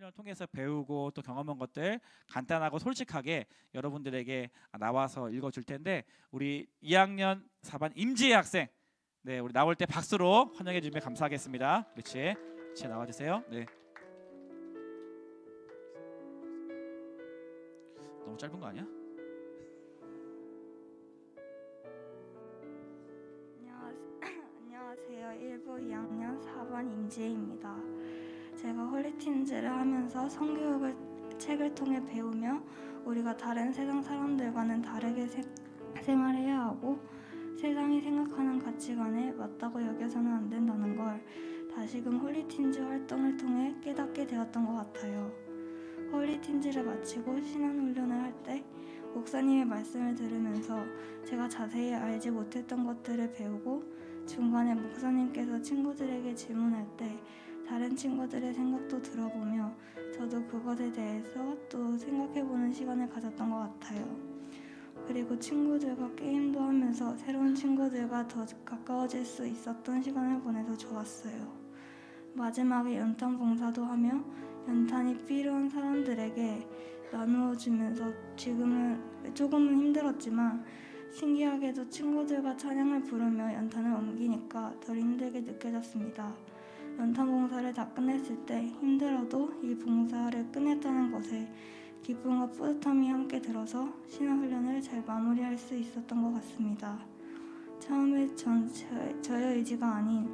신앙훈련을 통해서 배우고 또 경험한 것들 간단하고 솔직하게 여러분들에게 나와서 읽어줄 텐데, 우리 2학년 4반 임지혜 학생, 네, 우리 나올 때 박수로 환영해 주시면 감사하겠습니다. 그렇지, 지혜 나와주세요. 네. 너무 짧은 거 아니야? 안녕하세요. 1부 2학년 4반 임지혜입니다. 제가 홀리틴즈를 하면서 성교육을 책을 통해 배우며 우리가 다른 세상 사람들과는 다르게 생활해야 하고 세상이 생각하는 가치관에 맞다고 여겨서는 안 된다는 걸 다시금 홀리틴즈 활동을 통해 깨닫게 되었던 것 같아요. 홀리틴즈를 마치고 신앙훈련을 할 때 목사님의 말씀을 들으면서 제가 자세히 알지 못했던 것들을 배우고 중간에 목사님께서 친구들에게 질문할 때 다른 친구들의 생각도 들어보며 저도 그것에 대해서 또 생각해보는 시간을 가졌던 것 같아요. 그리고 친구들과 게임도 하면서 새로운 친구들과 더 가까워질 수 있었던 시간을 보내서 좋았어요. 마지막에 연탄 봉사도 하며 연탄이 필요한 사람들에게 나누어주면서 지금은 조금은 힘들었지만 신기하게도 친구들과 찬양을 부르며 연탄을 옮기니까 덜 힘들게 느껴졌습니다. 연탄 봉사를 다 끝냈을 때 힘들어도 이 봉사를 끝냈다는 것에 기쁨과 뿌듯함이 함께 들어서 신앙훈련을 잘 마무리할 수 있었던 것 같습니다. 처음에 저의 의지가 아닌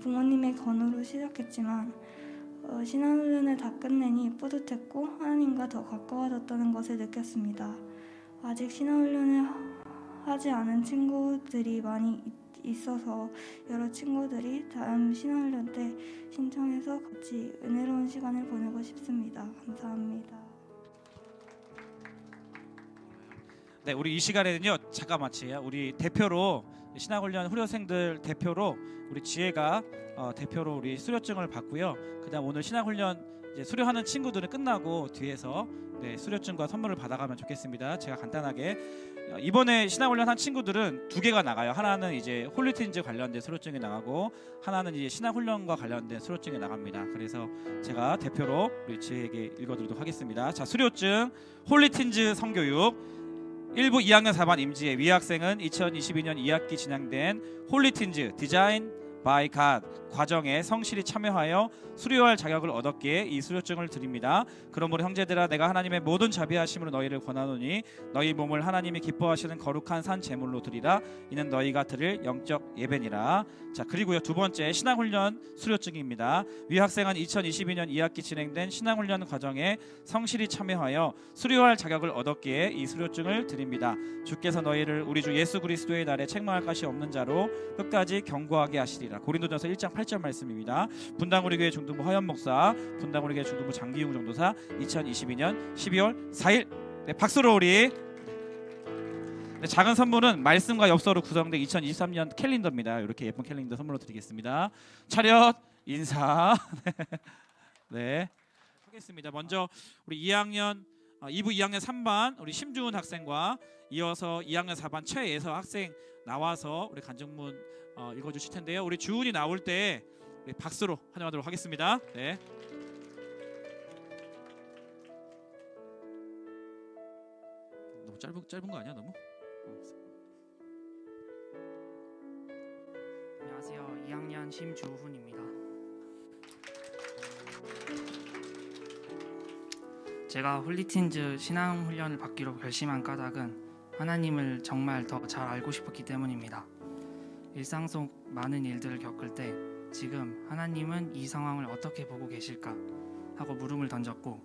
부모님의 권유로 시작했지만 신앙훈련을 다 끝내니 뿌듯했고 하나님과 더 가까워졌다는 것을 느꼈습니다. 아직 신앙훈련을 하지 않은 친구들이 많이 있어서 여러 친구들이 다음 신앙훈련 때 신청해서 같이 은혜로운 시간을 보내고 싶습니다. 감사합니다. 네, 우리 이 시간에는요, 잠깐만 지혜야, 우리 대표로 신앙훈련 후려생들 대표로 우리 지혜가 대표로 우리 수료증을 받고요. 그다음 오늘 신앙훈련 이제 수료하는 친구들은 끝나고 뒤에서 네, 수료증과 선물을 받아가면 좋겠습니다. 제가 간단하게 이번에 신앙훈련 한 친구들은 두 개가 나가요. 하나는 이제 홀리틴즈 관련된 수료증이 나가고 하나는 이제 신앙훈련과 관련된 수료증이 나갑니다. 그래서 제가 대표로 우리 지혜에게 읽어드리도록 하겠습니다. 자, 수료증 홀리틴즈 성교육 1부 2학년 4반 임지혜 위학생은 2022년 2학기 진행된 홀리틴즈 디자인 바이 갓 과정에 성실히 참여하여 수료할 자격을 얻었기에 이 수료증을 드립니다. 그러므로 형제들아, 내가 하나님의 모든 자비하심으로 너희를 권하노니 너희 몸을 하나님이 기뻐하시는 거룩한 산 제물로 드리라. 이는 너희가 드릴 영적 예배니라. 자, 그리고요, 두 번째 신앙훈련 수료증입니다. 위학생은 2022년 2학기 진행된 신앙훈련 과정에 성실히 참여하여 수료할 자격을 얻었기에 이 수료증을 드립니다. 주께서 너희를 우리 주 예수 그리스도의 날에 책망할 것이 없는 자로 끝까지 경고하게 하시리라. 고린도전서 1장 8절 말씀입니다. 분당 우리 교회 중등부 허연 목사, 분당 우리 교회 중등부 장기용 전도사 2022년 12월 4일. 네, 박수로 우리 네, 작은 선물은 말씀과 엽서로 구성된 2023년 캘린더입니다. 이렇게 예쁜 캘린더 선물로 드리겠습니다. 차렷 인사. 네, 하겠습니다. 먼저 우리 2학년 2부 2학년 3반 우리 심주은 학생과 이어서 2학년 4반 최예서 학생 나와서 우리 간증문 읽어주실 텐데요. 우리 주은이 나올 때 우리 박수로 환영하도록 하겠습니다. 네. 너무 짧은 거 아니야? 너무? 안녕하세요. 2학년 심주훈입니다. 제가 홀리틴즈 신앙훈련을 받기로 결심한 까닭은 하나님을 정말 더 잘 알고 싶었기 때문입니다. 일상 속 많은 일들을 겪을 때 지금 하나님은 이 상황을 어떻게 보고 계실까 하고 물음을 던졌고,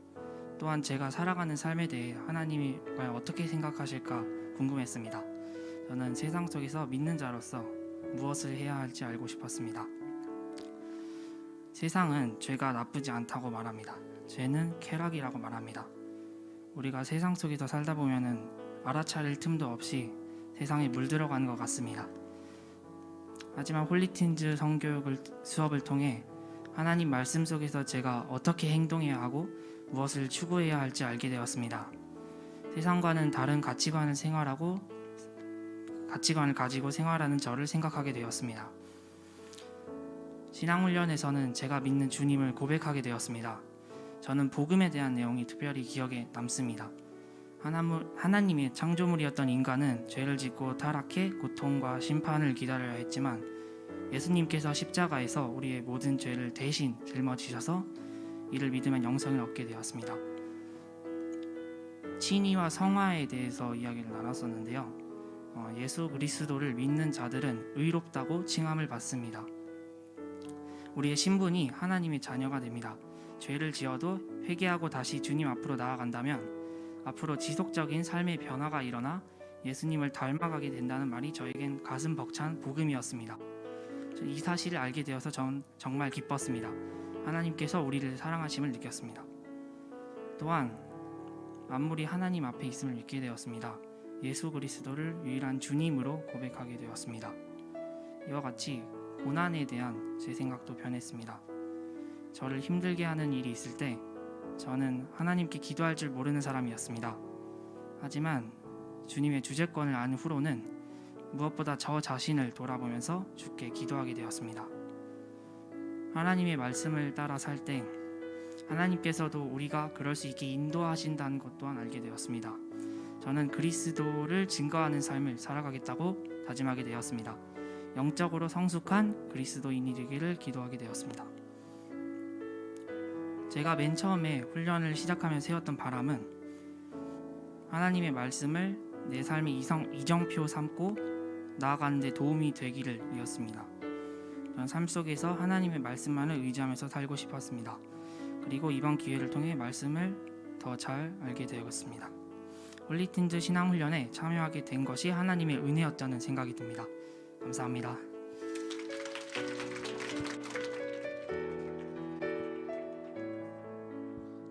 또한 제가 살아가는 삶에 대해 하나님이 과연 어떻게 생각하실까 궁금했습니다. 저는 세상 속에서 믿는 자로서 무엇을 해야 할지 알고 싶었습니다. 세상은 죄가 나쁘지 않다고 말합니다. 죄는 쾌락이라고 말합니다. 우리가 세상 속에서 살다 보면은 알아차릴 틈도 없이 세상에 물들어가는 것 같습니다. 하지만 홀리틴즈 성교육을 수업을 통해 하나님 말씀 속에서 제가 어떻게 행동해야 하고 무엇을 추구해야 할지 알게 되었습니다. 세상과는 다른 가치관을 가지고 생활하는 저를 생각하게 되었습니다. 신앙훈련에서는 제가 믿는 주님을 고백하게 되었습니다. 저는 복음에 대한 내용이 특별히 기억에 남습니다. 하나님의 창조물이었던 인간은 죄를 짓고 타락해 고통과 심판을 기다려야 했지만 예수님께서 십자가에서 우리의 모든 죄를 대신 짊어지셔서 이를 믿으면 영생을 얻게 되었습니다. 친의와 성화에 대해서 이야기를 나눴었는데요. 예수 그리스도를 믿는 자들은 의롭다고 칭함을 받습니다. 우리의 신분이 하나님의 자녀가 됩니다. 죄를 지어도 회개하고 다시 주님 앞으로 나아간다면 앞으로 지속적인 삶의 변화가 일어나 예수님을 닮아가게 된다는 말이 저에겐 가슴 벅찬 복음이었습니다. 이 사실을 알게 되어서 전 정말 기뻤습니다. 하나님께서 우리를 사랑하심을 느꼈습니다. 또한 만물이 하나님 앞에 있음을 믿게 되었습니다. 예수 그리스도를 유일한 주님으로 고백하게 되었습니다. 이와 같이 고난에 대한 제 생각도 변했습니다. 저를 힘들게 하는 일이 있을 때 저는 하나님께 기도할 줄 모르는 사람이었습니다. 하지만 주님의 주재권을 안 후로는 무엇보다 저 자신을 돌아보면서 주께 기도하게 되었습니다. 하나님의 말씀을 따라 살 때 하나님께서도 우리가 그럴 수 있게 인도하신다는 것 또한 알게 되었습니다. 저는 그리스도를 증거하는 삶을 살아가겠다고 다짐하게 되었습니다. 영적으로 성숙한 그리스도인이 되기를 기도하게 되었습니다. 제가 맨 처음에 훈련을 시작하며 세웠던 바람은 하나님의 말씀을 내 삶의 이정표 삼고 나아가는 데 도움이 되기를 이었습니다. 저는 삶 속에서 하나님의 말씀만을 의지하면서 살고 싶었습니다. 그리고 이번 기회를 통해 말씀을 더 잘 알게 되었습니다. 홀리틴즈 신앙훈련에 참여하게 된 것이 하나님의 은혜였다는 생각이 듭니다. 감사합니다.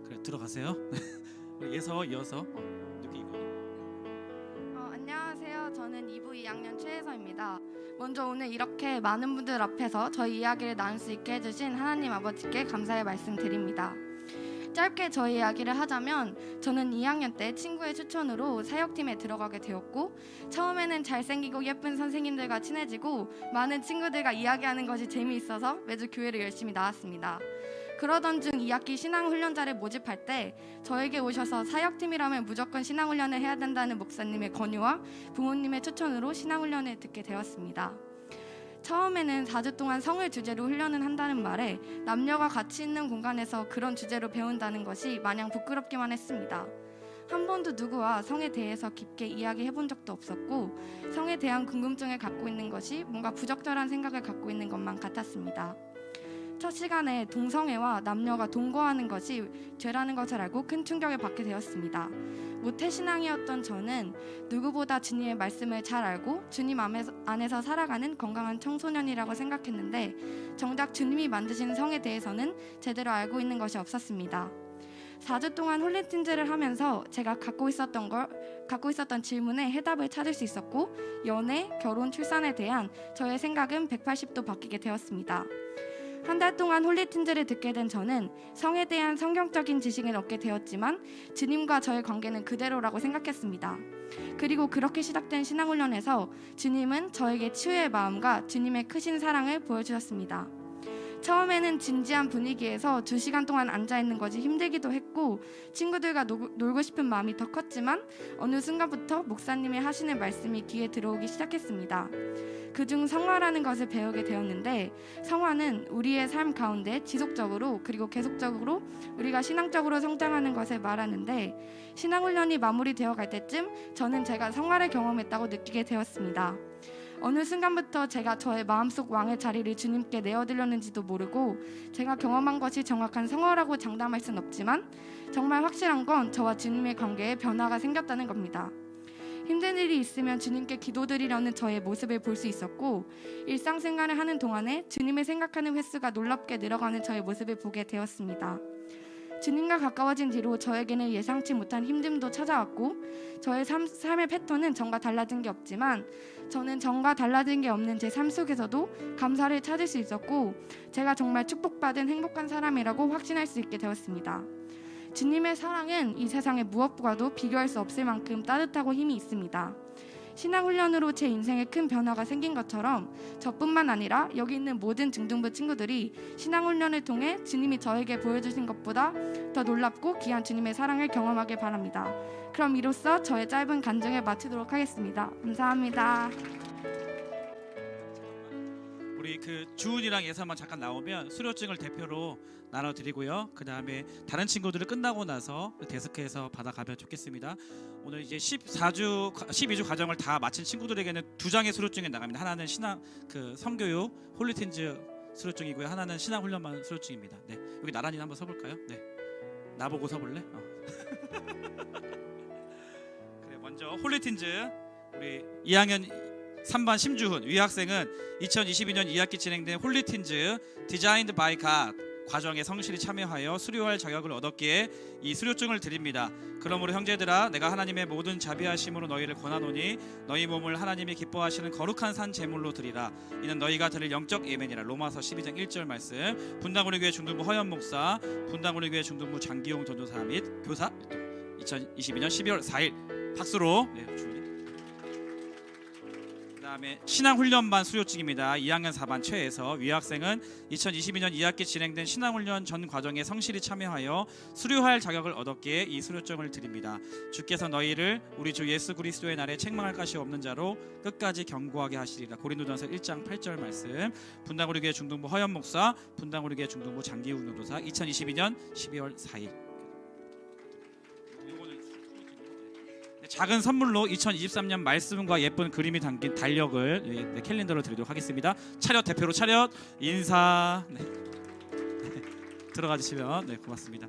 그래 들어가세요. 이어서 느끼고. 안녕하세요. 저는 2부 2학년 최혜서입니다. 먼저 오늘 이렇게 많은 분들 앞에서 저희 이야기를 나눌 수 있게 해주신 하나님 아버지께 감사의 말씀 드립니다. 짧게 저희 이야기를 하자면 저는 2학년 때 친구의 추천으로 사역팀에 들어가게 되었고 처음에는 잘생기고 예쁜 선생님들과 친해지고 많은 친구들과 이야기하는 것이 재미있어서 매주 교회를 열심히 나왔습니다. 그러던 중 2학기 신앙훈련자를 모집할 때 저에게 오셔서 사역팀이라면 무조건 신앙훈련을 해야 된다는 목사님의 권유와 부모님의 추천으로 신앙훈련을 듣게 되었습니다. 처음에는 4주 동안 성을 주제로 훈련을 한다는 말에 남녀가 같이 있는 공간에서 그런 주제로 배운다는 것이 마냥 부끄럽기만 했습니다. 한 번도 누구와 성에 대해서 깊게 이야기해 본 적도 없었고 성에 대한 궁금증을 갖고 있는 것이 뭔가 부적절한 생각을 갖고 있는 것만 같았습니다. 첫 시간에 동성애와 남녀가 동거하는 것이 죄라는 것을 알고 큰 충격을 받게 되었습니다. 모태신앙이었던 저는 누구보다 주님의 말씀을 잘 알고 주님 안에서 살아가는 건강한 청소년이라고 생각했는데 정작 주님이 만드신 성에 대해서는 제대로 알고 있는 것이 없었습니다. 4주 동안 홀리틴즈를 하면서 제가 갖고 있었던 질문에 해답을 찾을 수 있었고 연애, 결혼, 출산에 대한 저의 생각은 180도 바뀌게 되었습니다. 한 달 동안 홀리틴즈를 듣게 된 저는 성에 대한 성경적인 지식을 얻게 되었지만 주님과 저의 관계는 그대로라고 생각했습니다. 그리고 그렇게 시작된 신앙훈련에서 주님은 저에게 치유의 마음과 주님의 크신 사랑을 보여주셨습니다. 처음에는 진지한 분위기에서 2시간 동안 앉아있는 것이 힘들기도 했고 친구들과 놀고 싶은 마음이 더 컸지만 어느 순간부터 목사님의 하시는 말씀이 귀에 들어오기 시작했습니다. 그중 성화라는 것을 배우게 되었는데 성화는 우리의 삶 가운데 지속적으로 그리고 계속적으로 우리가 신앙적으로 성장하는 것을 말하는데 신앙훈련이 마무리되어 갈 때쯤 저는 제가 성화를 경험했다고 느끼게 되었습니다. 어느 순간부터 제가 저의 마음속 왕의 자리를 주님께 내어드렸는지도 모르고 제가 경험한 것이 정확한 성화라고 장담할 순 없지만 정말 확실한 건 저와 주님의 관계에 변화가 생겼다는 겁니다. 힘든 일이 있으면 주님께 기도드리려는 저의 모습을 볼 수 있었고 일상생활을 하는 동안에 주님을 생각하는 횟수가 놀랍게 늘어가는 저의 모습을 보게 되었습니다. 주님과 가까워진 뒤로 저에게는 예상치 못한 힘듦도 찾아왔고 저의 삶의 패턴은 전과 달라진 게 없지만 저는 전과 달라진 게 없는 제 삶 속에서도 감사를 찾을 수 있었고 제가 정말 축복받은 행복한 사람이라고 확신할 수 있게 되었습니다. 주님의 사랑은 이 세상의 무엇과도 비교할 수 없을 만큼 따뜻하고 힘이 있습니다. 신앙훈련으로 제 인생에 큰 변화가 생긴 것처럼 저뿐만 아니라 여기 있는 모든 중등부 친구들이 신앙훈련을 통해 주님이 저에게 보여주신 것보다 더 놀랍고 귀한 주님의 사랑을 경험하길 바랍니다. 그럼 이로써 저의 짧은 간증을 마치도록 하겠습니다. 감사합니다. 우리 그 주은이랑 예사만 잠깐 나오면 수료증을 대표로 나눠드리고요. 그 다음에 다른 친구들을 끝나고 나서 데스크에서 받아가면 좋겠습니다. 오늘 이제 12주 과정을 다 마친 친구들에게는 2장의 수료증이 나갑니다. 하나는 신앙 그 성교육 홀리틴즈 수료증이고요. 하나는 신앙훈련만 수료증입니다. 네, 여기 나란히 한번 서볼까요? 네, 나보고 서볼래? 그래, 먼저 홀리틴즈 우리 2학년 3반 심주훈 위 학생은 2022년 2학기 진행된 홀리틴즈 디자인드 바이 갓 과정에 성실히 참여하여 수료할 자격을 얻었기에 이 수료증을 드립니다. 그러므로 형제들아 내가 하나님의 모든 자비하심으로 너희를 권하노니 너희 몸을 하나님이 기뻐하시는 거룩한 산 제물로 드리라. 이는 너희가 드릴 영적 예배니라. 로마서 12장 1절 말씀. 분당우리교회 중등부 허연 목사, 분당우리교회 중등부 장기용 전도사 및 교사 2022년 12월 4일 박수로 그다음에 신앙훈련반 수료증입니다. 2학년 4반 최에서 위 학생은 2022년 2학기 진행된 신앙훈련 전 과정에 성실히 참여하여 수료할 자격을 얻었기에 이 수료증을 드립니다. 주께서 너희를 우리 주 예수 그리스도의 날에 책망할 것이 없는 자로 끝까지 견고하게 하시리라. 고린도전서 1장 8절 말씀. 분당우리교회 중등부 허연 목사, 분당우리교회 중등부 장기훈 전도사 2022년 12월 4일. 작은 선물로 2023년 말씀과 예쁜 그림이 담긴 달력을 캘린더로 드리도록 하겠습니다. 차렷 대표로 차렷 인사. 들어가 주시면 고맙습니다.